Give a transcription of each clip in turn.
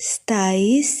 27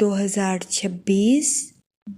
2026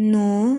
9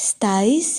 27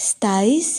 27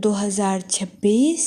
2026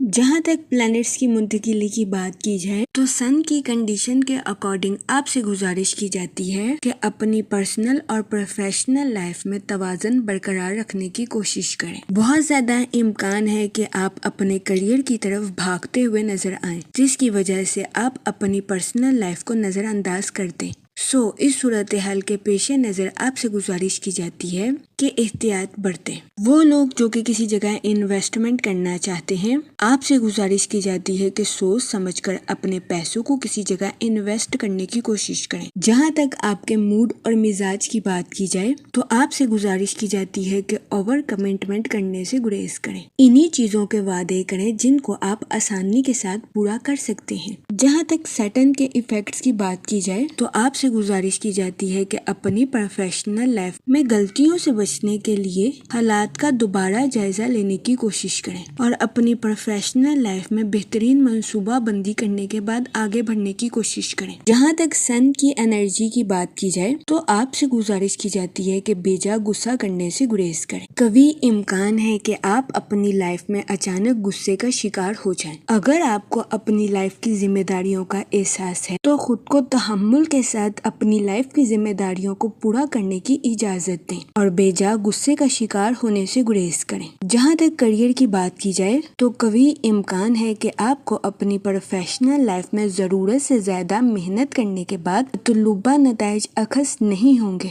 جہاں تک پلانٹس کی منتقلی کی بات کی جائے تو سن کی کنڈیشن کے اکارڈنگ آپ سے گزارش کی جاتی ہے کہ اپنی پرسنل اور پروفیشنل لائف میں توازن برقرار رکھنے کی کوشش کریں۔ بہت زیادہ امکان ہے کہ آپ اپنے کریئر کی طرف بھاگتے ہوئے نظر آئیں، جس کی وجہ سے آپ اپنی پرسنل لائف کو نظر انداز کر دیں۔ اس صورتحال کے پیش نظر آپ سے گزارش کی جاتی ہے کہ احتیاط برتیں۔ وہ لوگ جو کہ کسی جگہ انویسٹمنٹ کرنا چاہتے ہیں، آپ سے گزارش کی جاتی ہے کہ سوچ سمجھ کر اپنے پیسوں کو کسی جگہ انویسٹ کرنے کی کوشش کریں۔ جہاں تک آپ کے موڈ اور مزاج کی بات کی جائے تو آپ سے گزارش کی جاتی ہے کہ اوور کمٹمنٹ کرنے سے گریز کریں۔ انہی چیزوں کے وعدے کریں جن کو آپ آسانی کے ساتھ پورا کر سکتے ہیں۔ جہاں تک سیٹن کے ایفیکٹس کی بات کی جائے تو آپ سے گزارش کی جاتی ہے کہ اپنی پروفیشنل لائف میں غلطیوں سے بچنے کے لیے حالات کا دوبارہ جائزہ لینے کی کوشش کریں اور اپنی پروفیشنل لائف میں بہترین منصوبہ بندی کرنے کے بعد آگے بڑھنے کی کوشش کریں۔ جہاں تک سن کی انرجی کی بات کی جائے تو آپ سے گزارش کی جاتی ہے کہ بے جا غصہ کرنے سے گریز کریں۔ کبھی امکان ہے کہ آپ اپنی لائف میں اچانک غصے کا شکار ہو جائیں۔ اگر آپ کو اپنی لائف کی ذمہ داریوں کا احساس ہے تو خود کو تحمل کے ساتھ اپنی لائف کی ذمہ داریوں کو پورا کرنے کی اجازت دیں اور بے جا غصے کا شکار ہونے سے گریز کریں۔ جہاں تک کریئر کی بات کی جائے تو کبھی امکان ہے کہ آپ کو اپنی پروفیشنل لائف میں ضرورت سے زیادہ محنت کرنے کے بعد مطلوبہ نتائج اخذ نہیں ہوں گے۔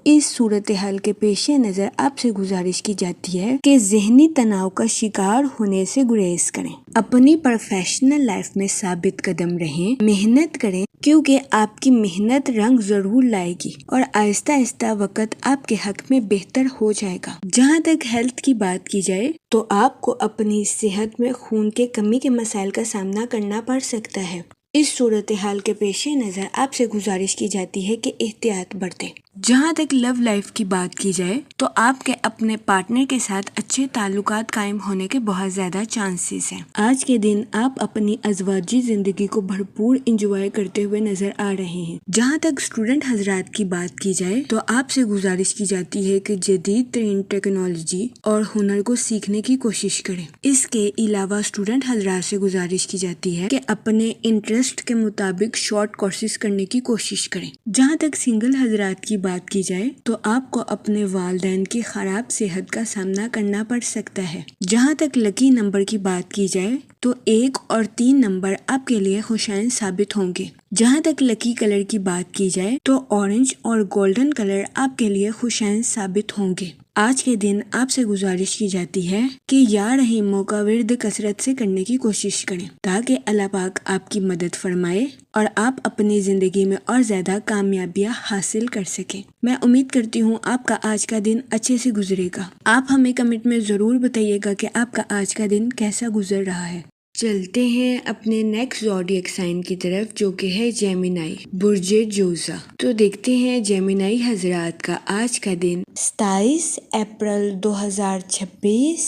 اس صورتحال کے پیش نظر آپ سے گزارش کی جاتی ہے کہ ذہنی تناؤ کا شکار ہونے سے گریز کریں۔ اپنی پروفیشنل لائف میں ثابت قدم رہیں، محنت کریں، کیونکہ آپ کی محنت رنگ ضرور لائے گی اور آہستہ آہستہ وقت آپ کے حق میں بہتر ہو جائے گا۔ جہاں تک ہیلتھ کی بات کی جائے تو آپ کو اپنی صحت میں خون کے کمی کے مسائل کا سامنا کرنا پڑ سکتا ہے۔ اس صورتحال کے پیش نظر آپ سے گزارش کی جاتی ہے کہ احتیاط برتیں۔ جہاں تک لو لائف کی بات کی جائے تو آپ کے اپنے پارٹنر کے ساتھ اچھے تعلقات قائم ہونے کے بہت زیادہ چانسز ہیں۔ آج کے دن آپ اپنی ازواجی زندگی کو بھرپور انجوائے کرتے ہوئے نظر آ رہے ہیں۔ جہاں تک اسٹوڈنٹ حضرات کی بات کی جائے تو آپ سے گزارش کی جاتی ہے کہ جدید ترین ٹیکنالوجی اور ہنر کو سیکھنے کی کوشش کریں۔ اس کے علاوہ اسٹوڈنٹ حضرات سے گزارش کی جاتی ہے کہ اپنے انٹرسٹ کے مطابق شارٹ کورسز کرنے کی کوشش کریں۔ جہاں تک سنگل حضرات کی بات کی جائے تو آپ کو اپنے والدین کی خراب صحت کا سامنا کرنا پڑ سکتا ہے۔ جہاں تک لکی نمبر کی بات کی جائے تو 1 اور 3 نمبر آپ کے لیے خوشائن ثابت ہوں گے۔ جہاں تک لکی کلر کی بات کی جائے تو اورنج اور گولڈن کلر آپ کے لیے خوشائن ثابت ہوں گے۔ آج کے دن آپ سے گزارش کی جاتی ہے کہ یا رحیموں کا ورد کثرت سے کرنے کی کوشش کریں تاکہ اللہ پاک آپ کی مدد فرمائے اور آپ اپنی زندگی میں اور زیادہ کامیابیاں حاصل کر سکیں۔ میں امید کرتی ہوں آپ کا آج کا دن اچھے سے گزرے گا۔ آپ ہمیں کمنٹ میں ضرور بتائیے گا کہ آپ کا آج کا دن کیسا گزر رہا ہے۔ چلتے ہیں اپنے نیکسٹ زوڈیک سائن کی طرف جو کہ ہے جیمینائی، برج جوزا۔ تو دیکھتے ہیں جیمینائی حضرات کا آج کا دن 27 اپریل 2026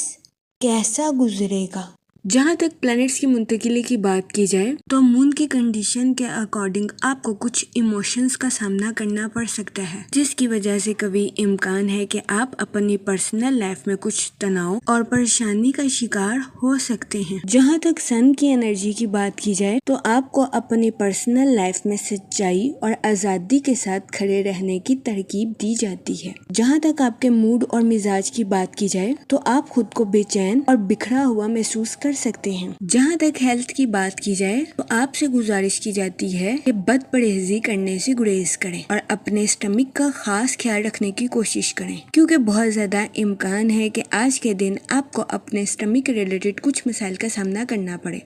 کیسا گزرے گا۔ جہاں تک پلانٹس کی منتقلی کی بات کی جائے تو مون کی کنڈیشن کے اکارڈنگ آپ کو کچھ ایموشنز کا سامنا کرنا پڑ سکتا ہے، جس کی وجہ سے کبھی امکان ہے کہ آپ اپنی پرسنل لائف میں کچھ تناؤ اور پریشانی کا شکار ہو سکتے ہیں۔ جہاں تک سن کی انرجی کی بات کی جائے تو آپ کو اپنی پرسنل لائف میں سچائی اور آزادی کے ساتھ کھڑے رہنے کی ترغیب دی جاتی ہے۔ جہاں تک آپ کے موڈ اور مزاج کی بات کی جائے تو آپ خود کو بے چین اور بکھرا ہوا محسوس کر سکتے ہیں۔ جہاں تک ہیلتھ کی بات کی جائے تو آپ سے گزارش کی جاتی ہے کہ بد پرہیزی کرنے سے گریز کریں اور اپنے اسٹمک کا خاص خیال رکھنے کی کوشش کریں، کیونکہ بہت زیادہ امکان ہے کہ آج کے دن آپ کو اپنے اسٹمک ریلیٹڈ کچھ مسائل کا سامنا کرنا پڑے۔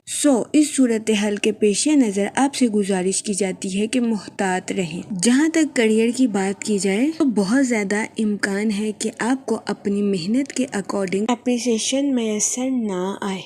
اس صورتحال کے پیش نظر آپ سے گزارش کی جاتی ہے کہ محتاط رہیں۔ جہاں تک کریئر کی بات کی جائے تو بہت زیادہ امکان ہے کہ آپ کو اپنی محنت کے اکارڈنگ اپریسیشن میسر نہ آئے۔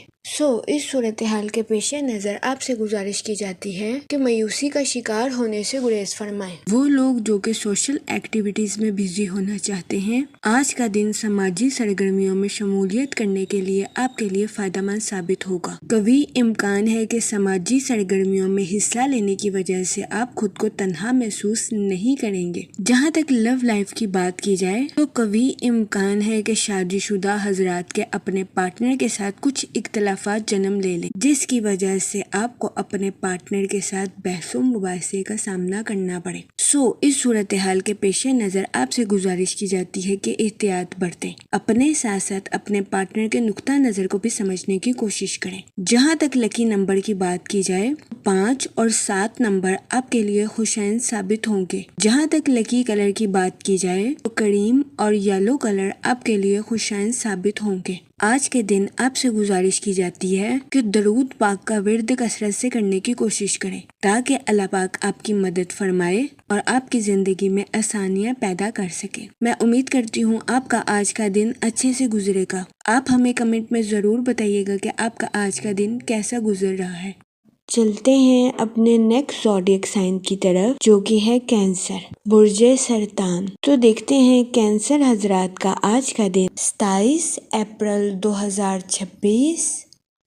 اس صورتحال کے پیش نظر آپ سے گزارش کی جاتی ہے کہ مایوسی کا شکار ہونے سے گریز فرمائیں۔ وہ لوگ جو کہ سوشل ایکٹیویٹیز میں بزی ہونا چاہتے ہیں، آج کا دن سماجی سرگرمیوں میں شمولیت کرنے کے لیے آپ کے لیے فائدہ مند ثابت ہوگا۔ کبھی امکان ہے کہ سماجی سرگرمیوں میں حصہ لینے کی وجہ سے آپ خود کو تنہا محسوس نہیں کریں گے۔ جہاں تک لو لائف کی بات کی جائے تو کبھی امکان ہے کہ شادی شدہ حضرات کے اپنے پارٹنر کے ساتھ کچھ اختلاف اختلافات جنم لے لیں، جس کی وجہ سے آپ کو اپنے پارٹنر کے ساتھ بحث و مباحثے کا سامنا کرنا پڑے۔ اس صورتحال کے پیش نظر آپ سے گزارش کی جاتی ہے کہ احتیاط برتیں، اپنے ساتھ ساتھ اپنے پارٹنر کے نقطہ نظر کو بھی سمجھنے کی کوشش کریں۔ جہاں تک لکی نمبر کی بات کی جائے، 5 اور 7 نمبر آپ کے لیے خوشائند ثابت ہوں گے۔ جہاں تک لکی کلر کی بات کی جائے تو کریم اور یلو کلر آپ کے لیے خوشائند ثابت ہوں گے۔ آج کے دن آپ سے گزارش کی جاتی ہے کہ درود پاک کا ورد کثرت سے کرنے کی کوشش کریں تاکہ اللہ پاک آپ کی مدد فرمائے اور آپ کی زندگی میں آسانیاں پیدا کر سکے۔ میں امید کرتی ہوں آپ کا آج کا دن اچھے سے گزرے گا۔ آپ ہمیں کمنٹ میں ضرور بتائیے گا کہ آپ کا آج کا دن کیسا گزر رہا ہے۔ چلتے ہیں اپنے نیکسٹ زوڈیک سائن کی طرف، جو کہ ہے کینسر، برج سرطان۔ تو دیکھتے ہیں کینسر حضرات کا آج کا دن 27 اپریل 2026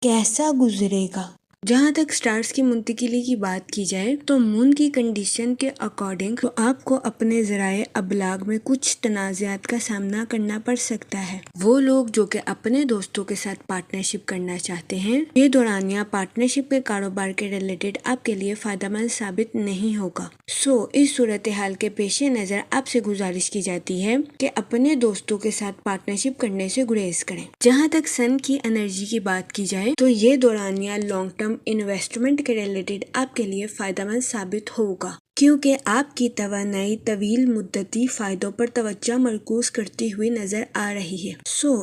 کیسا گزرے گا۔ جہاں تک سٹارز کی منتقلی کی بات کی جائے تو مون کی کنڈیشن کے اکارڈنگ تو آپ کو اپنے ذرائع ابلاغ میں کچھ تنازعات کا سامنا کرنا پڑ سکتا ہے۔ وہ لوگ جو کہ اپنے دوستوں کے ساتھ پارٹنرشپ کرنا چاہتے ہیں، یہ دورانیہ پارٹنرشپ کے کاروبار کے ریلیٹڈ آپ کے لیے فائدہ مند ثابت نہیں ہوگا۔ اس صورتحال کے پیش نظر آپ سے گزارش کی جاتی ہے کہ اپنے دوستوں کے ساتھ پارٹنرشپ کرنے سے گریز کریں۔ جہاں تک سن کی انرجی کی بات کی جائے تو یہ دورانیہ لانگ ٹرم انویسٹمنٹ کے ریلیٹڈ آپ کے لیے فائدہ مند ثابت ہوگا، کیونکہ آپ کی توانائی طویل مدتی فائدوں پر توجہ مرکوز کرتی ہوئی نظر آ رہی ہے۔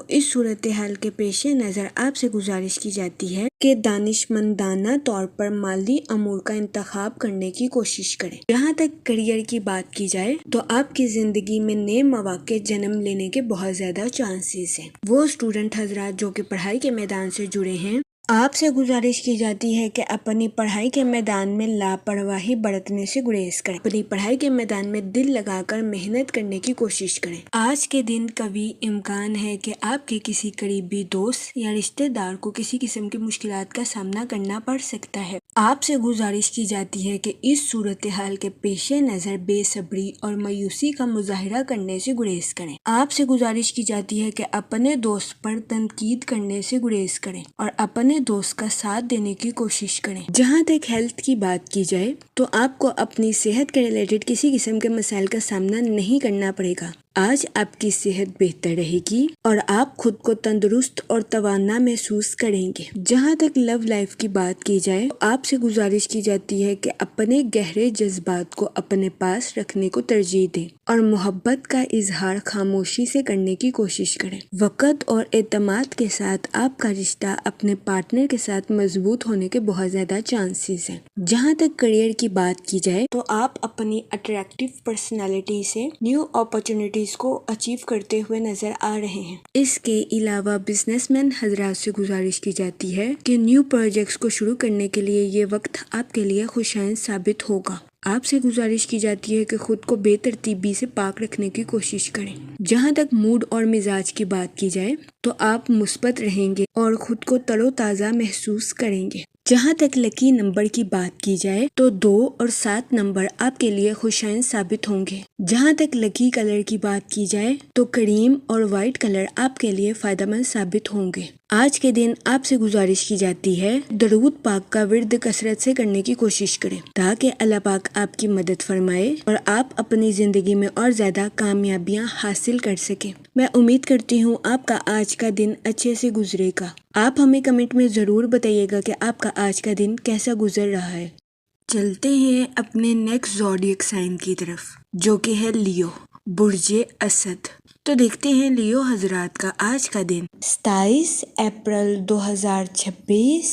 اس صورتحال کے پیش نظر آپ سے گزارش کی جاتی ہے کہ دانشمندانہ طور پر مالی امور کا انتخاب کرنے کی کوشش کریں۔ جہاں تک کریئر کی بات کی جائے تو آپ کی زندگی میں نئے مواقع جنم لینے کے بہت زیادہ چانسز ہیں۔ وہ اسٹوڈنٹ حضرات جو کہ پڑھائی کے میدان سے جڑے ہیں، آپ سے گزارش کی جاتی ہے کہ اپنی پڑھائی کے میدان میں لاپرواہی برتنے سے گریز کریں۔ اپنی پڑھائی کے میدان میں دل لگا کر محنت کرنے کی کوشش کریں۔ آج کے دن قوی امکان ہے کہ آپ کے کسی قریبی دوست یا رشتہ دار کو کسی قسم کی مشکلات کا سامنا کرنا پڑ سکتا ہے۔ آپ سے گزارش کی جاتی ہے کہ اس صورتحال کے پیش نظر بے صبری اور مایوسی کا مظاہرہ کرنے سے گریز کریں۔ آپ سے گزارش کی جاتی ہے کہ اپنے دوست پر تنقید کرنے سے گریز کریں اور اپنے دوست کا ساتھ دینے کی کوشش کریں۔ جہاں تک ہیلتھ کی بات کی جائے تو آپ کو اپنی صحت کے ریلیٹڈ کسی قسم کے مسائل کا سامنا نہیں کرنا پڑے گا۔ آج آپ کی صحت بہتر رہے گی اور آپ خود کو تندرست اور توانا محسوس کریں گے۔ جہاں تک لو لائف کی بات کی جائے تو آپ سے گزارش کی جاتی ہے کہ اپنے گہرے جذبات کو اپنے پاس رکھنے کو ترجیح دیں اور محبت کا اظہار خاموشی سے کرنے کی کوشش کریں۔ وقت اور اعتماد کے ساتھ آپ کا رشتہ اپنے پارٹنر کے ساتھ مضبوط ہونے کے بہت زیادہ چانسز ہیں۔ جہاں تک کریئر کی بات کی جائے تو آپ اپنی اٹریکٹیو پرسنالٹی سے نیو اپرچونٹیز کو اچیو کرتے ہوئے نظر آ رہے ہیں۔ اس کے علاوہ بزنس مین حضرات سے گزارش کی جاتی ہے کہ نیو پروجیکٹس کو شروع کرنے کے لیے یہ وقت آپ کے لیے خوشائند ثابت ہوگا۔ آپ سے گزارش کی جاتی ہے کہ خود کو بے ترتیبی سے پاک رکھنے کی کوشش کریں۔ جہاں تک موڈ اور مزاج کی بات کی جائے تو آپ مثبت رہیں گے اور خود کو تر و تازہ محسوس کریں گے۔ جہاں تک لکی نمبر کی بات کی جائے تو 2 اور 7 نمبر آپ کے لیے خوشائند ثابت ہوں گے۔ جہاں تک لکی کلر کی بات کی جائے تو کریم اور وائٹ کلر آپ کے لیے فائدہ مند ثابت ہوں گے۔ آج کے دن آپ سے گزارش کی جاتی ہے درود پاک کا ورد کثرت سے کرنے کی کوشش کریں تاکہ اللہ پاک آپ کی مدد فرمائے اور آپ اپنی زندگی میں اور زیادہ کامیابیاں حاصل کر سکیں۔ میں امید کرتی ہوں آپ کا آج کا دن اچھے سے گزرے گا۔ آپ ہمیں کمنٹ میں ضرور بتائیے گا کہ آپ کا آج کا دن کیسا گزر رہا ہے۔ چلتے ہیں اپنے نیکسٹ زوڈیک سائن کی طرف، جو کہ ہے لیو، برج اسد۔ تو دیکھتے ہیں لیو حضرات کا آج کا دن 27 اپریل 2026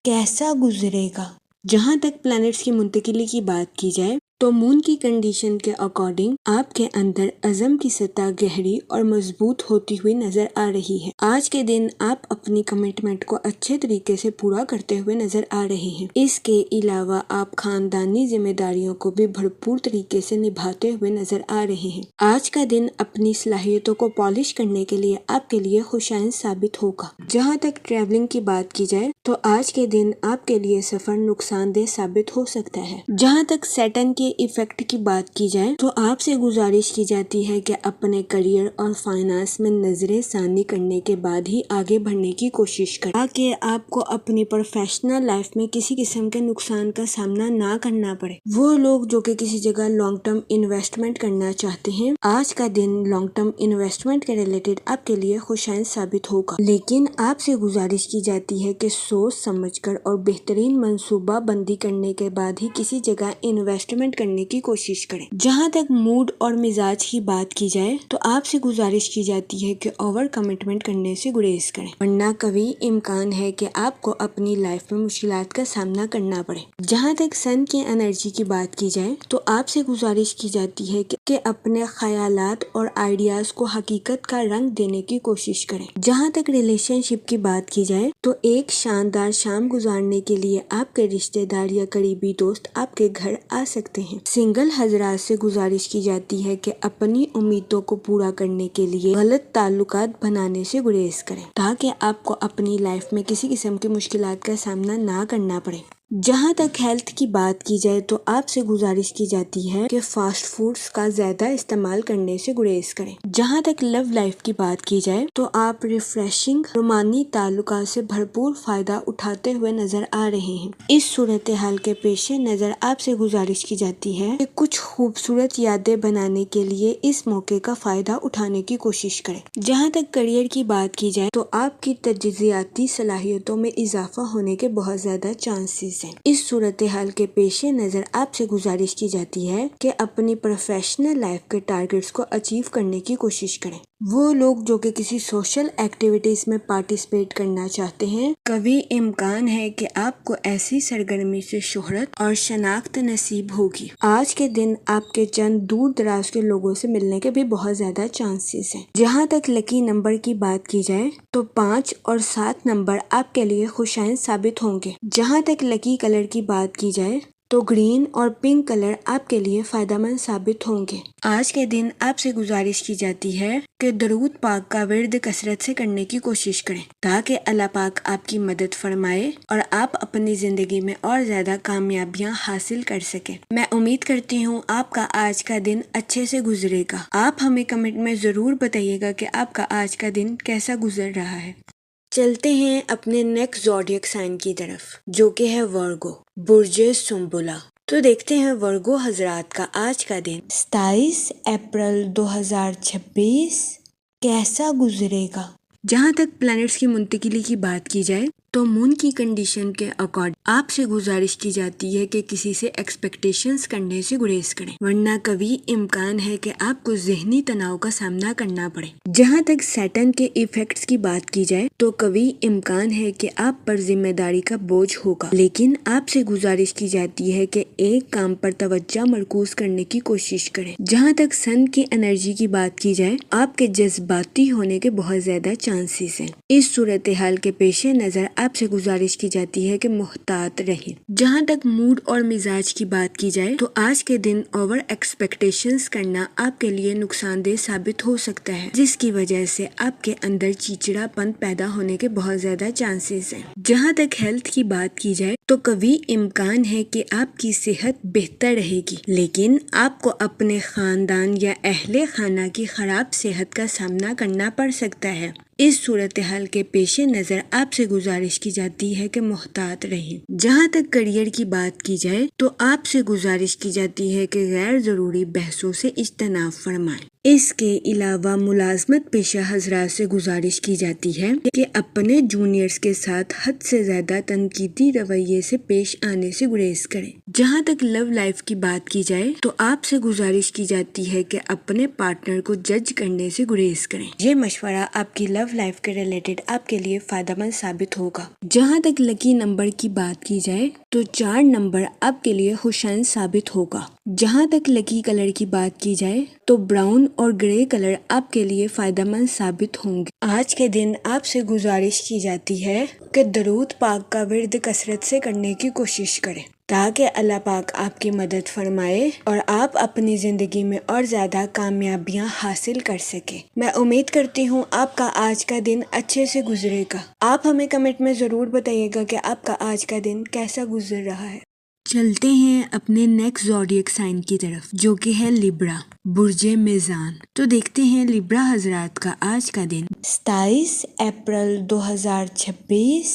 کیسا گزرے گا۔ جہاں تک پلانٹس کی منتقلی کی بات کی جائے تو مون کی کنڈیشن کے اکارڈنگ آپ کے اندر عزم کی سطح گہری اور مضبوط ہوتی ہوئی نظر آ رہی ہے۔ آج کے دن آپ اپنی کمٹمنٹ کو اچھے طریقے سے پورا کرتے ہوئے نظر آ رہے ہیں۔ اس کے علاوہ آپ خاندانی ذمہ داریوں کو بھی بھرپور طریقے سے نبھاتے ہوئے نظر آ رہے ہیں۔ آج کا دن اپنی صلاحیتوں کو پالش کرنے کے لیے آپ کے لیے خوشائند ثابت ہوگا۔ جہاں تک ٹریولنگ کی بات کی جائے تو آج کے دن آپ کے لیے سفر نقصان دہ ثابت ہو سکتا ہے۔ جہاں تک سیٹرن کی ایفیکٹ کی بات کی جائے تو آپ سے گزارش کی جاتی ہے کہ اپنے کریئر اور فائنانس میں نظر ثانی کرنے کے بعد ہی آگے بڑھنے کی کوشش کریں تاکہ آپ کو اپنی پروفیشنل لائف میں کسی قسم کے نقصان کا سامنا نہ کرنا پڑے۔ وہ لوگ جو کہ کسی جگہ لانگ ٹرم انویسٹمنٹ کرنا چاہتے ہیں، آج کا دن لانگ ٹرم انویسٹمنٹ کے ریلیٹڈ آپ کے لیے خوشائن ثابت ہوگا، لیکن آپ سے گزارش کی جاتی ہے کہ سوچ سمجھ کر اور بہترین منصوبہ بندی کرنے کے بعد ہی کسی جگہ انویسٹمنٹ کرنے کی کوشش کریں۔ جہاں تک موڈ اور مزاج کی بات کی جائے تو آپ سے گزارش کی جاتی ہے کہ اوور کمٹمنٹ کرنے سے گریز کریں، ورنہ کبھی امکان ہے کہ آپ کو اپنی لائف میں مشکلات کا سامنا کرنا پڑے۔ جہاں تک سن کی انرجی کی بات کی جائے تو آپ سے گزارش کی جاتی ہے کہ اپنے خیالات اور آئیڈیاز کو حقیقت کا رنگ دینے کی کوشش کریں۔ جہاں تک ریلیشن شپ کی بات کی جائے تو ایک شاندار شام گزارنے کے لیے آپ کے رشتہ دار یا قریبی دوست آپ کے گھر آ سکتے ہیں۔ سنگل حضرات سے گزارش کی جاتی ہے کہ اپنی امیدوں کو پورا کرنے کے لیے غلط تعلقات بنانے سے گریز کریں تاکہ آپ کو اپنی لائف میں کسی قسم کی مشکلات کا سامنا نہ کرنا پڑے۔ جہاں تک ہیلتھ کی بات کی جائے تو آپ سے گزارش کی جاتی ہے کہ فاسٹ فوڈز کا زیادہ استعمال کرنے سے گریز کریں۔ جہاں تک لو لائف کی بات کی جائے تو آپ ریفریشنگ رومانی تعلقات سے بھرپور فائدہ اٹھاتے ہوئے نظر آ رہے ہیں۔ اس صورتحال کے پیش نظر آپ سے گزارش کی جاتی ہے کہ کچھ خوبصورت یادیں بنانے کے لیے اس موقع کا فائدہ اٹھانے کی کوشش کریں۔ جہاں تک کریئر کی بات کی جائے تو آپ کی تجزیاتی صلاحیتوں میں اضافہ ہونے کے بہت زیادہ چانسز ہیں۔ اس صورتحال کے پیش نظر آپ سے گزارش کی جاتی ہے کہ اپنی پروفیشنل لائف کے ٹارگٹس کو اچیو کرنے کی کوشش کریں۔ وہ لوگ جو کہ کسی سوشل ایکٹیویٹیز میں پارٹیسپیٹ کرنا چاہتے ہیں، کبھی امکان ہے کہ آپ کو ایسی سرگرمی سے شہرت اور شناخت نصیب ہوگی۔ آج کے دن آپ کے چند دور دراز کے لوگوں سے ملنے کے بھی بہت زیادہ چانسز ہیں۔ جہاں تک لکی نمبر کی بات کی جائے تو 5 اور 7 نمبر آپ کے لیے خوشائن ثابت ہوں گے۔ جہاں تک لکی کلر کی بات کی جائے تو گرین اور پنک کلر آپ کے لیے فائدہ مند ثابت ہوں گے۔ آج کے دن آپ سے گزارش کی جاتی ہے کہ درود پاک کا ورد کثرت سے کرنے کی کوشش کریں تاکہ اللہ پاک آپ کی مدد فرمائے اور آپ اپنی زندگی میں اور زیادہ کامیابیاں حاصل کر سکیں۔ میں امید کرتی ہوں آپ کا آج کا دن اچھے سے گزرے گا۔ آپ ہمیں کمنٹ میں ضرور بتائیے گا کہ آپ کا آج کا دن کیسا گزر رہا ہے۔ چلتے ہیں اپنے نیکسٹ زوڈیک سائن کی طرف جو کہ ہے ورگو، برج سنبلا۔ تو دیکھتے ہیں ورگو حضرات کا آج کا دن 27 اپریل 2026 کیسا گزرے گا۔ جہاں تک پلانٹس کی منتقلی کی بات کی جائے تو مون کی کنڈیشن کے اکارڈنگ آپ سے گزارش کی جاتی ہے کہ کسی سے ایکسپیکٹیشنز کرنے سے گریز کریں، ورنہ کبھی امکان ہے کہ آپ کو ذہنی تناؤ کا سامنا کرنا پڑے۔ جہاں تک سیٹن کے ایفیکٹس کی بات کی جائے تو کبھی امکان ہے کہ آپ پر ذمہ داری کا بوجھ ہوگا، لیکن آپ سے گزارش کی جاتی ہے کہ ایک کام پر توجہ مرکوز کرنے کی کوشش کریں۔ جہاں تک سن کی انرجی کی بات کی جائے آپ کے جذباتی ہونے کے بہت زیادہ چانسز ہیں۔ اس صورتحال کے پیش نظر آپ سے گزارش کی جاتی ہے کہ محتاط رہیں۔ جہاں تک موڈ اور مزاج کی بات کی جائے تو آج کے دن اوور ایکسپیکٹیشنز کرنا آپ کے لیے نقصان دہ ثابت ہو سکتا ہے، جس کی وجہ سے آپ کے اندر چڑچڑا پن پیدا ہونے کے بہت زیادہ چانسز ہیں۔ جہاں تک ہیلتھ کی بات کی جائے تو کبھی امکان ہے کہ آپ کی صحت بہتر رہے گی، لیکن آپ کو اپنے خاندان یا اہل خانہ کی خراب صحت کا سامنا کرنا پڑ سکتا ہے۔ اس صورتحال کے پیش نظر آپ سے گزارش کی جاتی ہے کہ محتاط رہیں۔ جہاں تک کریئر کی بات کی جائے تو آپ سے گزارش کی جاتی ہے کہ غیر ضروری بحثوں سے اجتناب فرمائیں۔ اس کے علاوہ ملازمت پیشہ حضرات سے گزارش کی جاتی ہے کہ اپنے جونیئرز کے ساتھ حد سے زیادہ تنقیدی رویے سے پیش آنے سے گریز کریں۔ جہاں تک لو لائف کی بات کی جائے تو آپ سے گزارش کی جاتی ہے کہ اپنے پارٹنر کو جج کرنے سے گریز کریں۔ یہ مشورہ آپ کی لو لائف کے ریلیٹڈ آپ کے لیے فائدہ مند ثابت ہوگا۔ جہاں تک لکی نمبر کی بات کی جائے تو 4 نمبر آپ کے لیے خوشائن ثابت ہوگا۔ جہاں تک لکی کلر کی بات کی جائے تو براؤن اور گرے کلر آپ کے لیے فائدہ مند ثابت ہوں گے۔ آج کے دن آپ سے گزارش کی جاتی ہے کہ درود پاک کا ورد کثرت سے کرنے کی کوشش کریں تاکہ اللہ پاک آپ کی مدد فرمائے اور آپ اپنی زندگی میں اور زیادہ کامیابیاں حاصل کر سکیں۔ میں امید کرتی ہوں آپ کا آج کا دن اچھے سے گزرے گا۔ آپ ہمیں کمنٹ میں ضرور بتائیے گا کہ آپ کا آج کا دن کیسا گزر رہا ہے۔ چلتے ہیں اپنے نیکسٹ زوڈیک سائن کی طرف جو کہ ہے لیبرا، برج میزان۔ تو دیکھتے ہیں لیبرا حضرات کا آج کا دن 27 اپریل 2026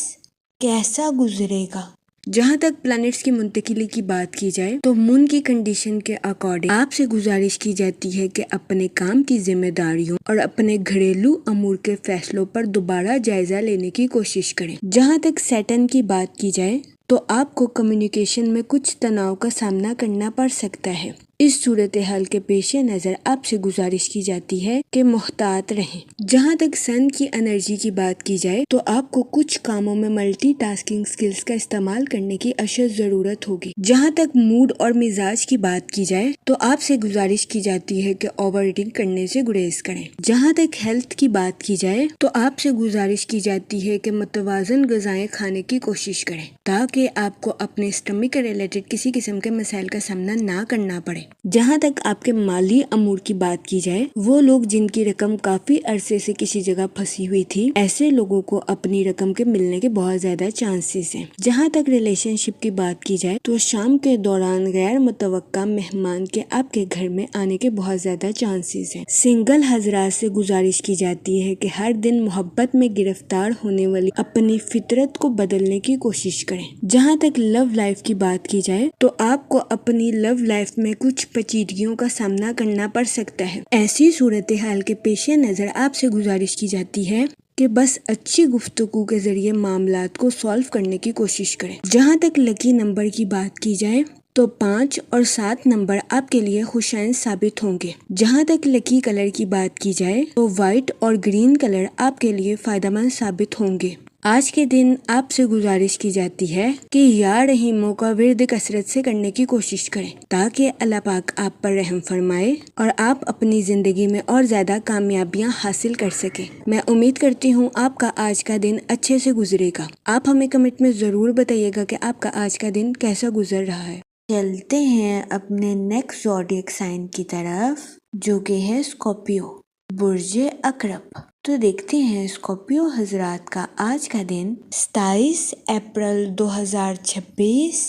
کیسا گزرے گا۔ جہاں تک پلانٹس کی منتقلی کی بات کی جائے تو مون کی کنڈیشن کے اکارڈنگ آپ سے گزارش کی جاتی ہے کہ اپنے کام کی ذمہ داریوں اور اپنے گھریلو امور کے فیصلوں پر دوبارہ جائزہ لینے کی کوشش کریں۔ جہاں تک سیٹرن کی بات کی جائے تو آپ کو کمیونیکیشن میں کچھ تناؤ کا سامنا کرنا پڑ سکتا ہے۔ اس صورتحال کے پیش نظر آپ سے گزارش کی جاتی ہے کہ محتاط رہیں۔ جہاں تک سن کی انرجی کی بات کی جائے تو آپ کو کچھ کاموں میں ملٹی ٹاسکنگ سکلز کا استعمال کرنے کی اشد ضرورت ہوگی۔ جہاں تک موڈ اور مزاج کی بات کی جائے تو آپ سے گزارش کی جاتی ہے کہ اوور ایٹنگ کرنے سے گریز کریں۔ جہاں تک ہیلتھ کی بات کی جائے تو آپ سے گزارش کی جاتی ہے کہ متوازن غذائیں کھانے کی کوشش کریں تاکہ آپ کو اپنے اسٹمک کے ریلیٹڈ کسی قسم کے مسائل کا سامنا نہ کرنا پڑے۔ جہاں تک آپ کے مالی امور کی بات کی جائے، وہ لوگ جن کی رقم کافی عرصے سے کسی جگہ پھنسی ہوئی تھی، ایسے لوگوں کو اپنی رقم کے ملنے کے بہت زیادہ چانسز ہیں۔ جہاں تک ریلیشن شپ کی بات کی جائے تو شام کے دوران غیر متوقع مہمان کے آپ کے گھر میں آنے کے بہت زیادہ چانسز ہیں۔ سنگل حضرات سے گزارش کی جاتی ہے کہ ہر دن محبت میں گرفتار ہونے والی اپنی فطرت کو بدلنے کی کوشش کریں۔ جہاں تک لو لائف کی بات کی جائے تو آپ کو اپنی لو لائف میں کچھ پیچیدگیوں کا سامنا کرنا پڑ سکتا ہے۔ ایسی صورتحال کے پیش نظر آپ سے گزارش کی جاتی ہے کہ بس اچھی گفتگو کے ذریعے معاملات کو سالو کرنے کی کوشش کریں۔ جہاں تک لکی نمبر کی بات کی جائے تو 5 اور 7 نمبر آپ کے لیے خوشائن ثابت ہوں گے۔ جہاں تک لکی کلر کی بات کی جائے تو وائٹ اور گرین کلر آپ کے لیے فائدہ مند ثابت ہوں گے۔ آج کے دن آپ سے گزارش کی جاتی ہے کہ یا رحیموں کا ورد کثرت سے کرنے کی کوشش کریں تاکہ اللہ پاک آپ پر رحم فرمائے اور آپ اپنی زندگی میں اور زیادہ کامیابیاں حاصل کر سکیں۔ میں امید کرتی ہوں آپ کا آج کا دن اچھے سے گزرے گا۔ آپ ہمیں کمنٹ میں ضرور بتائیے گا کہ آپ کا آج کا دن کیسا گزر رہا ہے۔ چلتے ہیں اپنے نیکسٹ زوڈیک سائن کی طرف جو کہ ہے اسکارپیو، برج عقرب۔ تو دیکھتے ہیں اسکارپیو حضرات کا آج کا دن 27 اپریل 2026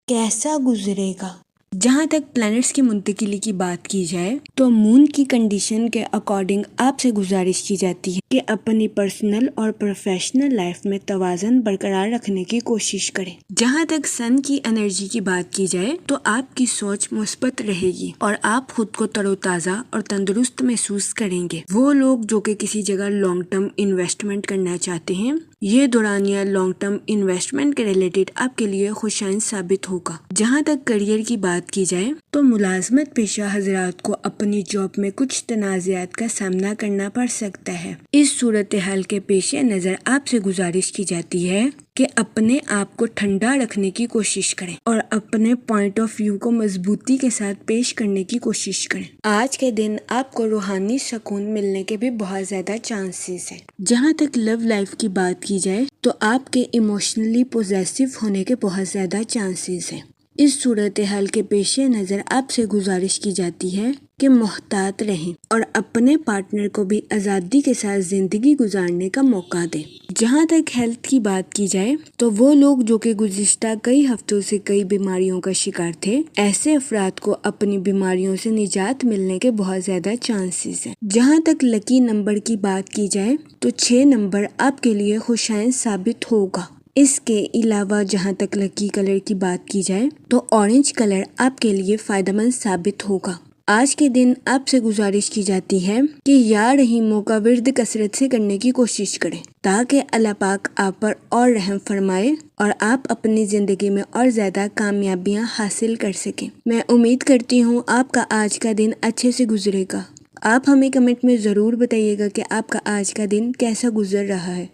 کیسا گزرے گا۔ جہاں تک پلانٹس کی منتقلی کی بات کی جائے تو مون کی کنڈیشن کے اکارڈنگ آپ سے گزارش کی جاتی ہے کہ اپنی پرسنل اور پروفیشنل لائف میں توازن برقرار رکھنے کی کوشش کریں۔ جہاں تک سن کی انرجی کی بات کی جائے تو آپ کی سوچ مثبت رہے گی اور آپ خود کو تر و تازہ اور تندرست محسوس کریں گے۔ وہ لوگ جو کہ کسی جگہ لانگ ٹرم انویسٹمنٹ کرنا چاہتے ہیں، یہ دورانیہ لانگ ٹرم انویسٹمنٹ کے ریلیٹڈ آپ کے لیے خوشائن ثابت ہوگا۔ جہاں تک کریئر کی بات کی جائے تو ملازمت پیشہ حضرات کو اپنی جاب میں کچھ تنازعات کا سامنا کرنا پڑ سکتا ہے۔ اس صورتحال کے پیش نظر آپ سے گزارش کی جاتی ہے کہ اپنے آپ کو ٹھنڈا رکھنے کی کوشش کریں اور اپنے پوائنٹ آف ویو کو مضبوطی کے ساتھ پیش کرنے کی کوشش کریں۔ آج کے دن آپ کو روحانی سکون ملنے کے بھی بہت زیادہ چانسز ہیں۔ جہاں تک لو لائف کی بات کی جائے تو آپ کے ایموشنلی پوزیسو ہونے کے بہت زیادہ چانسز ہیں۔ اس صورتحال کے پیش نظر آپ سے گزارش کی جاتی ہے کہ محتاط رہیں اور اپنے پارٹنر کو بھی آزادی کے ساتھ زندگی گزارنے کا موقع دیں۔ جہاں تک ہیلتھ کی بات کی جائے تو وہ لوگ جو کہ گزشتہ کئی ہفتوں سے کئی بیماریوں کا شکار تھے، ایسے افراد کو اپنی بیماریوں سے نجات ملنے کے بہت زیادہ چانسز ہیں۔ جہاں تک لکی نمبر کی بات کی جائے تو 6 نمبر آپ کے لیے خوشائن ثابت ہوگا۔ اس کے علاوہ جہاں تک لکی کلر کی بات کی جائے تو اورنج کلر آپ کے لیے فائدہ مند ثابت ہوگا۔ آج کے دن آپ سے گزارش کی جاتی ہے کہ یا رحیموں کا ورد کثرت سے کرنے کی کوشش کریں تاکہ اللہ پاک آپ پر اور رحم فرمائے اور آپ اپنی زندگی میں اور زیادہ کامیابیاں حاصل کر سکیں۔ میں امید کرتی ہوں آپ کا آج کا دن اچھے سے گزرے گا۔ آپ ہمیں کمنٹ میں ضرور بتائیے گا کہ آپ کا آج کا دن کیسا گزر رہا ہے۔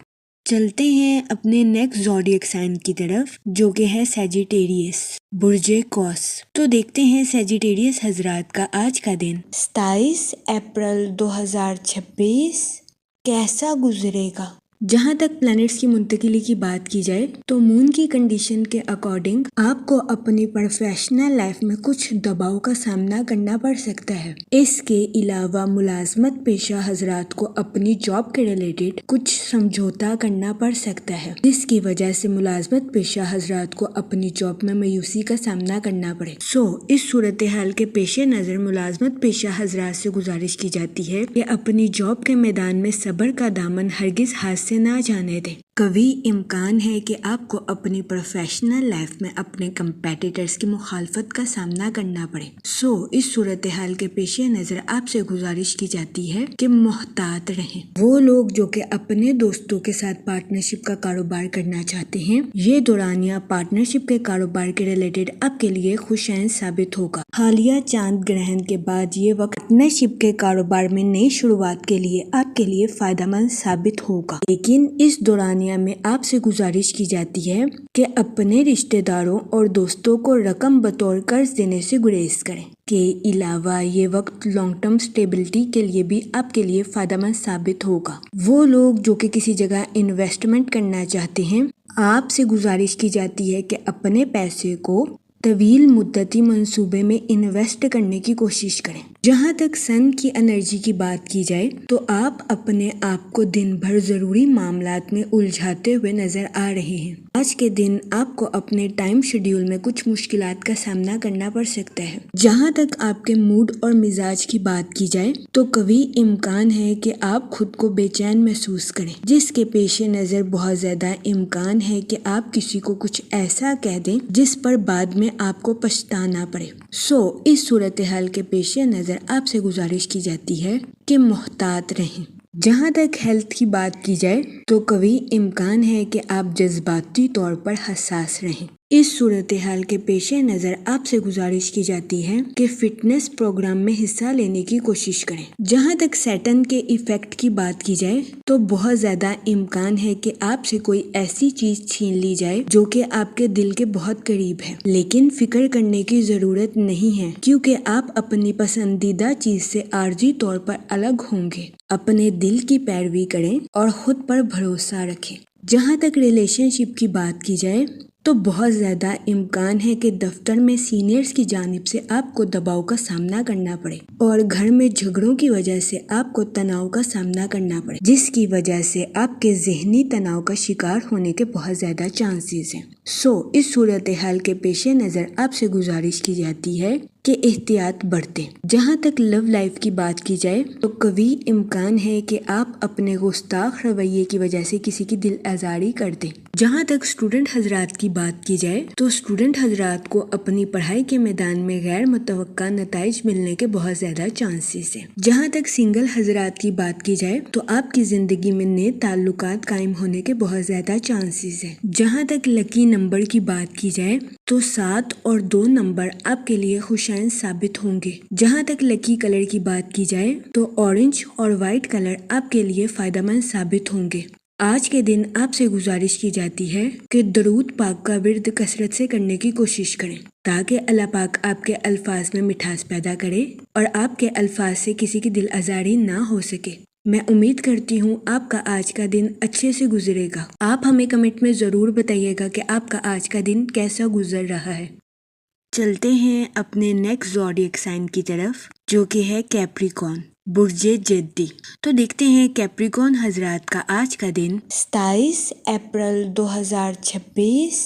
چلتے ہیں اپنے نیکسٹ زوڈیک سائن کی طرف جو کہ ہے سیجیٹیریس، برج قوس۔ تو دیکھتے ہیں سیجیٹیریس حضرات کا آج کا دن 27 اپریل 2026 کیسا گزرے گا۔ جہاں تک پلانٹس کی منتقلی کی بات کی جائے تو مون کی کنڈیشن کے اکارڈنگ آپ کو اپنی پروفیشنل لائف میں کچھ دباؤ کا سامنا کرنا پڑ سکتا ہے۔ اس کے علاوہ ملازمت پیشہ حضرات کو اپنی جاب کے ریلیٹڈ کچھ سمجھوتا کرنا پڑ سکتا ہے، جس کی وجہ سے ملازمت پیشہ حضرات کو اپنی جاب میں مایوسی کا سامنا کرنا پڑے۔ اس صورتحال کے پیش نظر ملازمت پیشہ حضرات سے گزارش کی جاتی ہے کہ اپنی جاب کے میدان میں صبر کا دامن ہرگز ہاتھ سے نہ جانے دیں۔ کبھی امکان ہے کہ آپ کو اپنی پروفیشنل لائف میں اپنے کمپیٹیٹرز کی مخالفت کا سامنا کرنا پڑے۔ اس صورتحال کے پیش نظر آپ سے گزارش کی جاتی ہے کہ محتاط رہیں۔ وہ لوگ جو کہ اپنے دوستوں کے ساتھ پارٹنرشپ کا کاروبار کرنا چاہتے ہیں، یہ دورانیہ پارٹنرشپ کے کاروبار کے ریلیٹڈ آپ کے لیے خوشائن ثابت ہوگا۔ حالیہ چاند گرہن کے بعد یہ وقت پارٹنرشپ کے کاروبار میں نئی شروعات کے لیے آپ کے لیے فائدہ مند ثابت ہوگا، لیکن اس دورانیہ میں آپ سے گزارش کی جاتی ہے کہ اپنے رشتہ داروں اور دوستوں کو رقم بطور قرض دینے سے گریز کریں۔ کے علاوہ یہ وقت لانگ ٹرم اسٹیبلٹی کے لیے بھی آپ کے لیے فائدہ مند ثابت ہوگا۔ وہ لوگ جو کہ کسی جگہ انویسٹمنٹ کرنا چاہتے ہیں، آپ سے گزارش کی جاتی ہے کہ اپنے پیسے کو طویل مدتی منصوبے میں انویسٹ کرنے کی کوشش کریں۔ جہاں تک سن کی انرجی کی بات کی جائے تو آپ اپنے آپ کو دن بھر ضروری معاملات میں الجھاتے ہوئے نظر آ رہے ہیں۔ آج کے دن آپ کو اپنے ٹائم شیڈیول میں کچھ مشکلات کا سامنا کرنا پڑ سکتا ہے۔ جہاں تک آپ کے موڈ اور مزاج کی بات کی جائے تو کبھی امکان ہے کہ آپ خود کو بے چین محسوس کریں، جس کے پیش نظر بہت زیادہ امکان ہے کہ آپ کسی کو کچھ ایسا کہہ دیں جس پر بعد میں آپ کو پچھتانا پڑے۔ اس صورتحال کے پیش نظر آپ سے گزارش کی جاتی ہے کہ محتاط رہیں۔ جہاں تک ہیلتھ کی بات کی جائے تو کبھی امکان ہے کہ آپ جذباتی طور پر حساس رہیں۔ اس صورتحال کے پیش نظر آپ سے گزارش کی جاتی ہے کہ فٹنس پروگرام میں حصہ لینے کی کوشش کریں۔ جہاں تک سیٹن کے ایفیکٹ کی بات کی جائے تو بہت زیادہ امکان ہے کہ آپ سے کوئی ایسی چیز چھین لی جائے جو کہ آپ کے دل کے بہت قریب ہے، لیکن فکر کرنے کی ضرورت نہیں ہے کیونکہ آپ اپنی پسندیدہ چیز سے عارضی طور پر الگ ہوں گے۔ اپنے دل کی پیروی کریں اور خود پر بھروسہ رکھیں۔ جہاں تک ریلیشن شپ کی بات کی جائے تو بہت زیادہ امکان ہے کہ دفتر میں سینئرز کی جانب سے آپ کو دباؤ کا سامنا کرنا پڑے اور گھر میں جھگڑوں کی وجہ سے آپ کو تناؤ کا سامنا کرنا پڑے، جس کی وجہ سے آپ کے ذہنی تناؤ کا شکار ہونے کے بہت زیادہ چانسز ہیں۔ اس صورتحال کے پیش نظر آپ سے گزارش کی جاتی ہے کہ احتیاط برتیں۔ جہاں تک لو لائف کی بات کی جائے تو کبھی امکان ہے کہ آپ اپنے گستاخ رویے کی وجہ سے کسی کی دل آزاری کر دیں۔ جہاں تک اسٹوڈنٹ حضرات کی بات کی جائے تو اسٹوڈنٹ حضرات کو اپنی پڑھائی کے میدان میں غیر متوقع نتائج ملنے کے بہت زیادہ چانسز ہیں۔ جہاں تک سنگل حضرات کی بات کی جائے تو آپ کی زندگی میں نئے تعلقات قائم ہونے کے بہت زیادہ چانسز ہیں۔ جہاں تک لکی نمبر کی بات کی جائے تو 7 اور 2 نمبر آپ کے لیے خوشائن ثابت ہوں گے۔ جہاں تک لکی کلر کی بات کی جائے تو اورنج اور وائٹ کلر آپ کے لیے فائدہ مند ثابت ہوں گے۔ آج کے دن آپ سے گزارش کی جاتی ہے کہ درود پاک کا ورد کثرت سے کرنے کی کوشش کریں تاکہ اللہ پاک آپ کے الفاظ میں مٹھاس پیدا کرے اور آپ کے الفاظ سے کسی کی دل آزاری نہ ہو سکے۔ میں امید کرتی ہوں آپ کا آج کا دن اچھے سے گزرے گا۔ آپ ہمیں کمنٹ میں ضرور بتائیے گا کہ آپ کا آج کا دن کیسا گزر رہا ہے۔ چلتے ہیں اپنے نیکسٹ زوڈیک سائن کی طرف جو کہ ہے کیپریکون، برج جدی۔ تو دیکھتے ہیں کیپریکون حضرات کا آج کا دن 27 اپریل 2026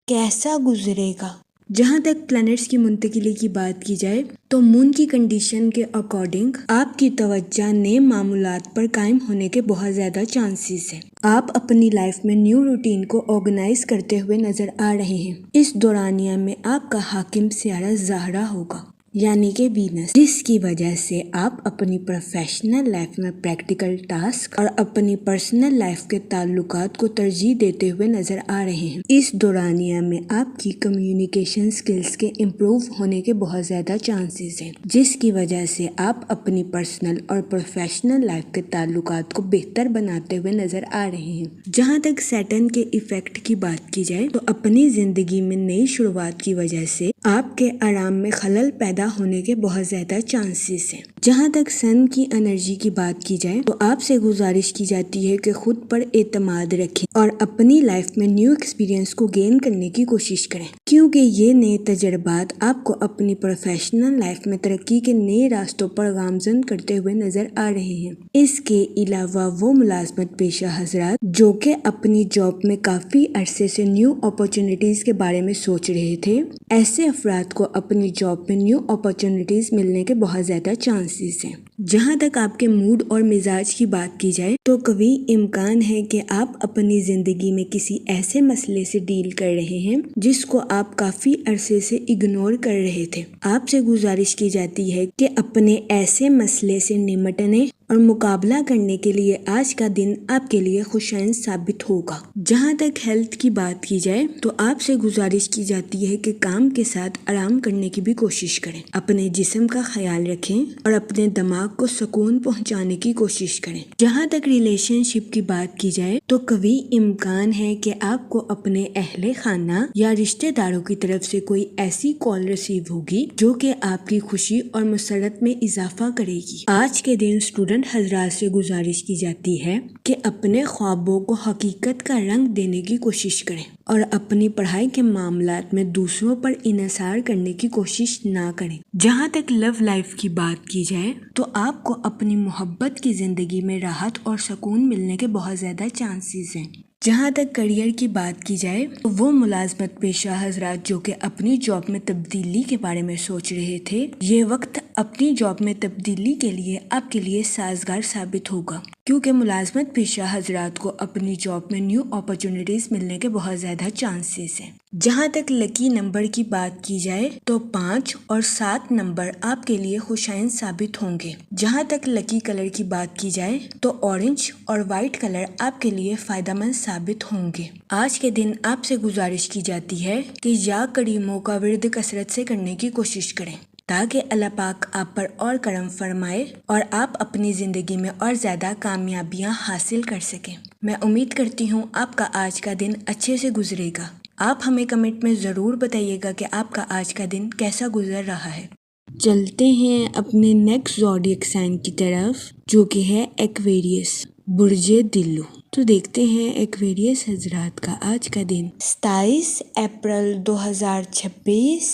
کیسا گزرے گا۔ جہاں تک پلانٹس کی منتقلی کی بات کی جائے تو مون کی کنڈیشن کے اکارڈنگ آپ کی توجہ نئے معمولات پر قائم ہونے کے بہت زیادہ چانسز ہیں۔ آپ اپنی لائف میں نیو روٹین کو آرگنائز کرتے ہوئے نظر آ رہے ہیں۔ اس دورانیہ میں آپ کا حاکم سیارہ زہرہ ہوگا، یعنی کہ وینس، جس کی وجہ سے آپ اپنی پروفیشنل لائف میں پریکٹیکل ٹاسک اور اپنی پرسنل لائف کے تعلقات کو ترجیح دیتے ہوئے نظر آ رہے ہیں۔ اس دورانیہ میں آپ کی کمیونیکیشن سکلز کے امپروو ہونے کے بہت زیادہ چانسز ہیں، جس کی وجہ سے آپ اپنی پرسنل اور پروفیشنل لائف کے تعلقات کو بہتر بناتے ہوئے نظر آ رہے ہیں۔ جہاں تک سیٹن کے ایفیکٹ کی بات کی جائے تو اپنی زندگی میں نئی شروعات کی وجہ سے آپ کے آرام میں خلل پیدا ہونے کے بہت زیادہ چانسز ہیں۔ جہاں تک سن کی انرجی کی بات کی جائے تو آپ سے گزارش کی جاتی ہے کہ خود پر اعتماد رکھیں اور اپنی لائف میں نیو ایکسپیرینس کو گین کرنے کی کوشش کریں، کیونکہ یہ نئے تجربات آپ کو اپنی پروفیشنل لائف میں ترقی کے نئے راستوں پر گامزن کرتے ہوئے نظر آ رہے ہیں۔ اس کے علاوہ وہ ملازمت پیشہ حضرات جو کہ اپنی جاب میں کافی عرصے سے نیو اپرچونٹیز کے بارے میں سوچ رہے تھے، ایسے افراد کو اپنی جاب میں نیو اپرچونٹیز ملنے کے بہت زیادہ چانسز ہیں۔ جہاں تک آپ کے موڈ اور مزاج کی بات کی جائے تو قوی امکان ہے کہ آپ اپنی زندگی میں کسی ایسے مسئلے سے ڈیل کر رہے ہیں جس کو آپ کافی عرصے سے اگنور کر رہے تھے۔ آپ سے گزارش کی جاتی ہے کہ اپنے ایسے مسئلے سے نمٹنے اور مقابلہ کرنے کے لیے آج کا دن آپ کے لیے خوشائن ثابت ہوگا۔ جہاں تک ہیلتھ کی بات کی جائے تو آپ سے گزارش کی جاتی ہے کہ کام کے ساتھ آرام کرنے کی بھی کوشش کریں، اپنے جسم کا خیال رکھیں اور اپنے دماغ کو سکون پہنچانے کی کوشش کریں۔ جہاں تک ریلیشن شپ کی بات کی جائے تو قوی امکان ہے کہ آپ کو اپنے اہل خانہ یا رشتہ داروں کی طرف سے کوئی ایسی کال ریسیو ہوگی جو کہ آپ کی خوشی اور مسرت میں اضافہ کرے گی۔ آج کے دن اسٹوڈنٹ حضرات سے گزارش کی جاتی ہے کہ اپنے خوابوں کو حقیقت کا رنگ دینے کی کوشش کریں اور اپنی پڑھائی کے معاملات میں دوسروں پر انحصار کرنے کی کوشش نہ کریں۔ جہاں تک لو لائف کی بات کی جائے تو آپ کو اپنی محبت کی زندگی میں راحت اور سکون ملنے کے بہت زیادہ چانسز ہیں۔ جہاں تک کریئر کی بات کی جائے تو وہ ملازمت پیشہ حضرات جو کہ اپنی جاب میں تبدیلی کے بارے میں سوچ رہے تھے، یہ وقت اپنی جاب میں تبدیلی کے لیے آپ کے لیے سازگار ثابت ہوگا، کیونکہ ملازمت پیشہ حضرات کو اپنی جاب میں نیو اپرچونٹیز ملنے کے بہت زیادہ چانسز ہیں۔ جہاں تک لکی نمبر کی بات کی جائے تو 5 اور 7 نمبر آپ کے لیے خوشائن ثابت ہوں گے۔ جہاں تک لکی کلر کی بات کی جائے تو اورنج اور وائٹ کلر آپ کے لیے فائدہ مند ثابت ہوں گے۔ آج کے دن آپ سے گزارش کی جاتی ہے کہ یا کریموں کا ورد کثرت سے کرنے کی کوشش کریں تاکہ اللہ پاک آپ پر اور کرم فرمائے اور آپ اپنی زندگی میں اور زیادہ کامیابیاں حاصل کر سکیں۔ میں امید کرتی ہوں آپ کا آج کا دن اچھے سے گزرے گا۔ آپ ہمیں کمنٹ میں ضرور بتائیے گا کہ آپ کا آج کا دن کیسا گزر رہا ہے۔ چلتے ہیں اپنے نیکسٹ زوڈیک سائن کی طرف جو کہ ہے ایکویریس، برج دلو۔ تو دیکھتے ہیں ایکویریس حضرات کا آج کا دن 27 اپریل 2026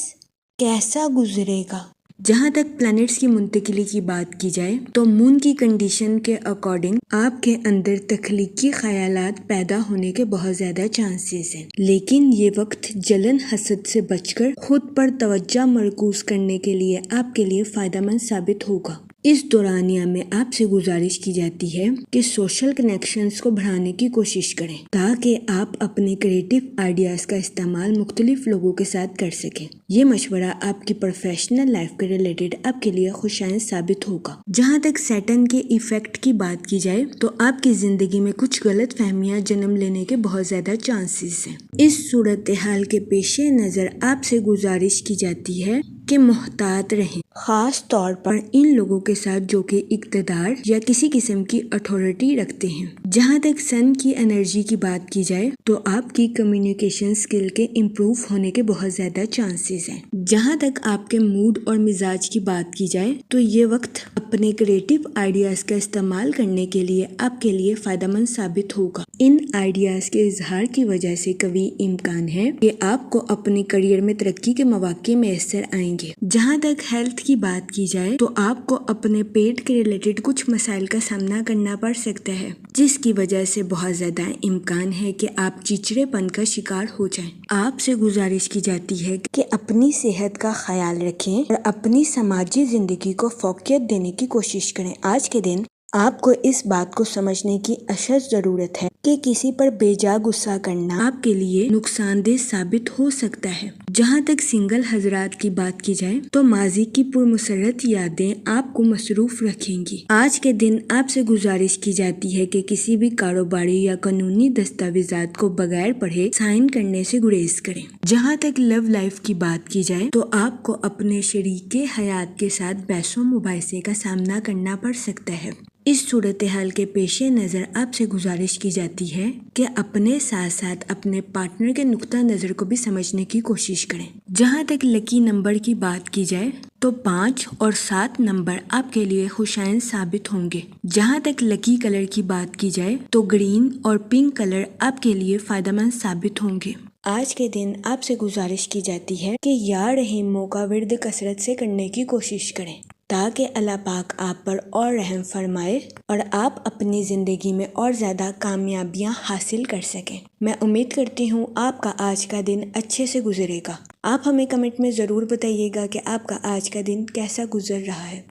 کیسا گزرے گا۔ جہاں تک پلانٹس کی منتقلی کی بات کی جائے تو مون کی کنڈیشن کے اکارڈنگ آپ کے اندر تخلیقی خیالات پیدا ہونے کے بہت زیادہ چانسز ہیں، لیکن یہ وقت جلن حسد سے بچ کر خود پر توجہ مرکوز کرنے کے لیے آپ کے لیے فائدہ مند ثابت ہوگا۔ اس دورانیہ میں آپ سے گزارش کی جاتی ہے کہ سوشل کنیکشنز کو بڑھانے کی کوشش کریں تاکہ آپ اپنے کریٹو آئیڈیاز کا استعمال مختلف لوگوں کے ساتھ کر سکیں۔ یہ مشورہ آپ کی پروفیشنل لائف کے ریلیٹڈ آپ کے لیے خوشائن ثابت ہوگا۔ جہاں تک سیٹن کے ایفیکٹ کی بات کی جائے تو آپ کی زندگی میں کچھ غلط فہمیاں جنم لینے کے بہت زیادہ چانسز ہیں۔ اس صورتحال کے پیش نظر آپ سے گزارش کی جاتی ہے کہ محتاط رہیں، خاص طور پر ان لوگوں کے ساتھ جو کہ اقتدار یا کسی قسم کی اتھارٹی رکھتے ہیں۔ جہاں تک سن کی انرجی کی بات کی جائے تو آپ کی کمیونیکیشن سکل کے امپروو ہونے کے بہت زیادہ چانسز ہیں۔ جہاں تک آپ کے موڈ اور مزاج کی بات کی جائے تو یہ وقت اپنے کریٹو آئیڈیاز کا استعمال کرنے کے لیے آپ کے لیے فائدہ مند ثابت ہوگا۔ ان آئیڈیاز کے اظہار کی وجہ سے قوی امکان ہے کہ آپ کو اپنے کریئر میں ترقی کے مواقع میسر آئیں گے۔ جہاں تک ہیلتھ کی بات کی جائے تو آپ کو اپنے پیٹ کے ریلیٹڈ کچھ مسائل کا سامنا کرنا پڑ سکتا ہے، جس کی وجہ سے بہت زیادہ امکان ہے کہ آپ چچڑے پن کا شکار ہو جائیں۔ آپ سے گزارش کی جاتی ہے کہ اپنی صحت کا خیال رکھیں اور اپنی سماجی زندگی کو فوقیت دینے کی کوشش کریں۔ آج کے دن آپ کو اس بات کو سمجھنے کی اشد ضرورت ہے کہ کسی پر بے جا غصہ کرنا آپ کے لیے نقصان دہ ثابت ہو سکتا ہے۔ جہاں تک سنگل حضرات کی بات کی جائے تو ماضی کی پرمسرت یادیں آپ کو مصروف رکھیں گی۔ آج کے دن آپ سے گزارش کی جاتی ہے کہ کسی بھی کاروباری یا قانونی دستاویزات کو بغیر پڑھے سائن کرنے سے گریز کریں۔ جہاں تک لو لائف کی بات کی جائے تو آپ کو اپنے شریک حیات کے ساتھ بحث و مباحثے کا سامنا کرنا پڑ سکتا ہے۔ اس صورتحال کے پیش نظر آپ سے گزارش کی جاتی ہے کہ اپنے ساتھ ساتھ اپنے پارٹنر کے نقطہ نظر کو بھی سمجھنے کی کوشش کریں۔ جہاں تک لکی نمبر کی بات کی جائے تو 5 اور 7 نمبر آپ کے لیے خوشائن ثابت ہوں گے۔ جہاں تک لکی کلر کی بات کی جائے تو گرین اور پنک کلر آپ کے لیے فائدہ مند ثابت ہوں گے۔ آج کے دن آپ سے گزارش کی جاتی ہے کہ یا رحیموں کا ورد کثرت سے کرنے کی کوشش کریں تاکہ اللہ پاک آپ پر اور رحم فرمائے اور آپ اپنی زندگی میں اور زیادہ کامیابیاں حاصل کر سکیں۔ میں امید کرتی ہوں آپ کا آج کا دن اچھے سے گزرے گا۔ آپ ہمیں کمنٹ میں ضرور بتائیے گا کہ آپ کا آج کا دن کیسا گزر رہا ہے۔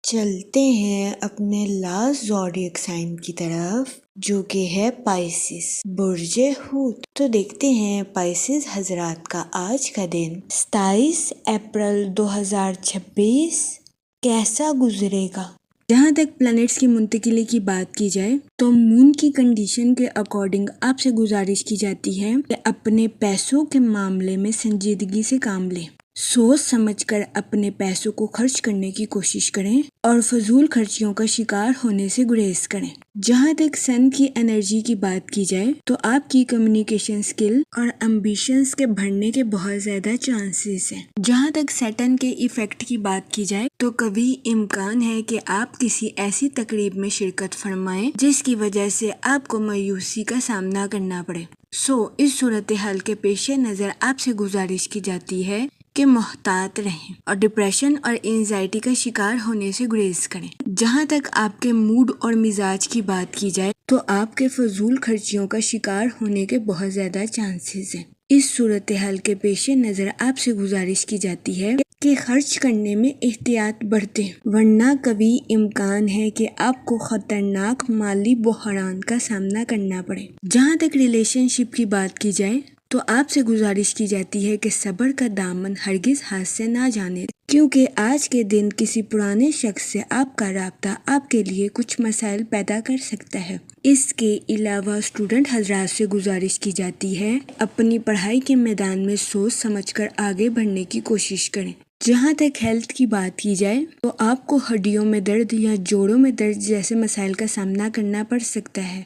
چلتے ہیں اپنے لاسٹ زوڈیک سائن کی طرف جو کہ ہے پائسس، برج حوت۔ تو دیکھتے ہیں پائسس حضرات کا آج کا دن 27 اپریل 2026 کیسا گزرے گا۔ جہاں تک پلانٹس کی منتقلی کی بات کی جائے تو مون کی کنڈیشن کے اکارڈنگ آپ سے گزارش کی جاتی ہے کہ اپنے پیسوں کے معاملے میں سنجیدگی سے کام لیں، سوچ سمجھ کر اپنے پیسوں کو خرچ کرنے کی کوشش کریں اور فضول خرچیوں کا شکار ہونے سے گریز کریں۔ جہاں تک سن کی انرجی کی بات کی جائے تو آپ کی کمیونیکیشن سکل اور امبیشنز کے بڑھنے کے بہت زیادہ چانسز ہیں۔ جہاں تک سیٹن کے ایفیکٹ کی بات کی جائے تو کبھی امکان ہے کہ آپ کسی ایسی تقریب میں شرکت فرمائیں جس کی وجہ سے آپ کو مایوسی کا سامنا کرنا پڑے۔ اس صورتحال کے پیش نظر آپ سے گزارش کی جاتی ہے کہ محتاط رہیں اور ڈپریشن اور اینزائٹی کا شکار ہونے سے گریز کریں۔ جہاں تک آپ کے موڈ اور مزاج کی بات کی جائے تو آپ کے فضول خرچیوں کا شکار ہونے کے بہت زیادہ چانسز ہیں۔ اس صورتحال کے پیش نظر آپ سے گزارش کی جاتی ہے کہ خرچ کرنے میں احتیاط برتیں ورنہ کبھی امکان ہے کہ آپ کو خطرناک مالی بحران کا سامنا کرنا پڑے۔ جہاں تک ریلیشن شپ کی بات کی جائے تو آپ سے گزارش کی جاتی ہے کہ صبر کا دامن ہرگز ہاتھ سے نہ جانے کیونکہ آج کے دن کسی پرانے شخص سے آپ کا رابطہ آپ کے لیے کچھ مسائل پیدا کر سکتا ہے۔ اس کے علاوہ اسٹوڈنٹ حضرات سے گزارش کی جاتی ہے اپنی پڑھائی کے میدان میں سوچ سمجھ کر آگے بڑھنے کی کوشش کریں۔ جہاں تک ہیلتھ کی بات کی جائے تو آپ کو ہڈیوں میں درد یا جوڑوں میں درد جیسے مسائل کا سامنا کرنا پڑ سکتا ہے۔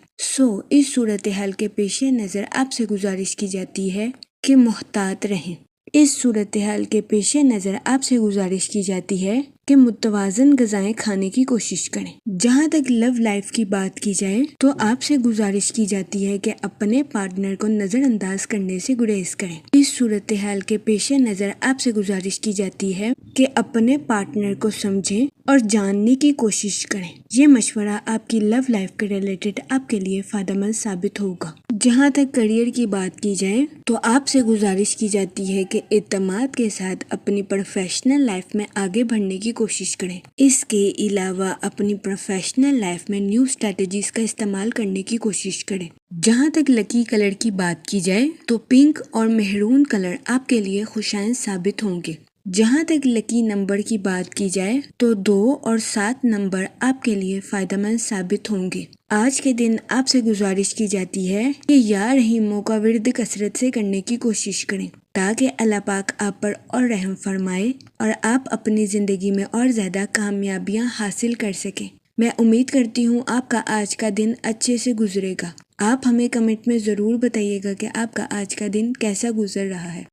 اس صورتحال کے پیش نظر آپ سے گزارش کی جاتی ہے کہ محتاط رہیں۔ اس صورتحال کے پیش نظر آپ سے گزارش کی جاتی ہے کہ متوازن غذائیں کھانے کی کوشش کریں۔ جہاں تک لو لائف کی بات کی جائے تو آپ سے گزارش کی جاتی ہے کہ اپنے پارٹنر کو نظر انداز کرنے سے گریز کریں۔ اس صورتحال کے پیش نظر آپ سے گزارش کی جاتی ہے کہ اپنے پارٹنر کو سمجھیں اور جاننے کی کوشش کریں۔ یہ مشورہ آپ کی لو لائف کے ریلیٹڈ آپ کے لیے فائدہ مند ثابت ہوگا۔ جہاں تک کریئر کی بات کی جائے تو آپ سے گزارش کی جاتی ہے کہ اعتماد کے ساتھ اپنی پروفیشنل لائف میں آگے بڑھنے کی کوشش کریں۔ اس کے علاوہ اپنی پروفیشنل لائف میں نیو اسٹریٹجیز کا استعمال کرنے کی کوشش کریں۔ جہاں تک لکی کلر کی بات کی جائے تو پنک اور مہرون کلر آپ کے لیے خوشائن ثابت ہوں گے۔ جہاں تک لکی نمبر کی بات کی جائے تو 2 اور 7 نمبر آپ کے لیے فائدہ مند ثابت ہوں گے۔ آج کے دن آپ سے گزارش کی جاتی ہے کہ یا رحیموں کا ورد کثرت سے کرنے کی کوشش کریں تاکہ اللہ پاک آپ پر اور رحم فرمائے اور آپ اپنی زندگی میں اور زیادہ کامیابیاں حاصل کر سکیں۔ میں امید کرتی ہوں آپ کا آج کا دن اچھے سے گزرے گا۔ آپ ہمیں کمنٹ میں ضرور بتائیے گا کہ آپ کا آج کا دن کیسا گزر رہا ہے۔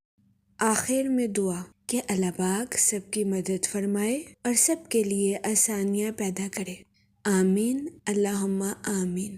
آخر میں دعا کہ اللہ پاک سب کی مدد فرمائے اور سب کے لیے آسانیاں پیدا کرے۔ آمین، اللہم آمین۔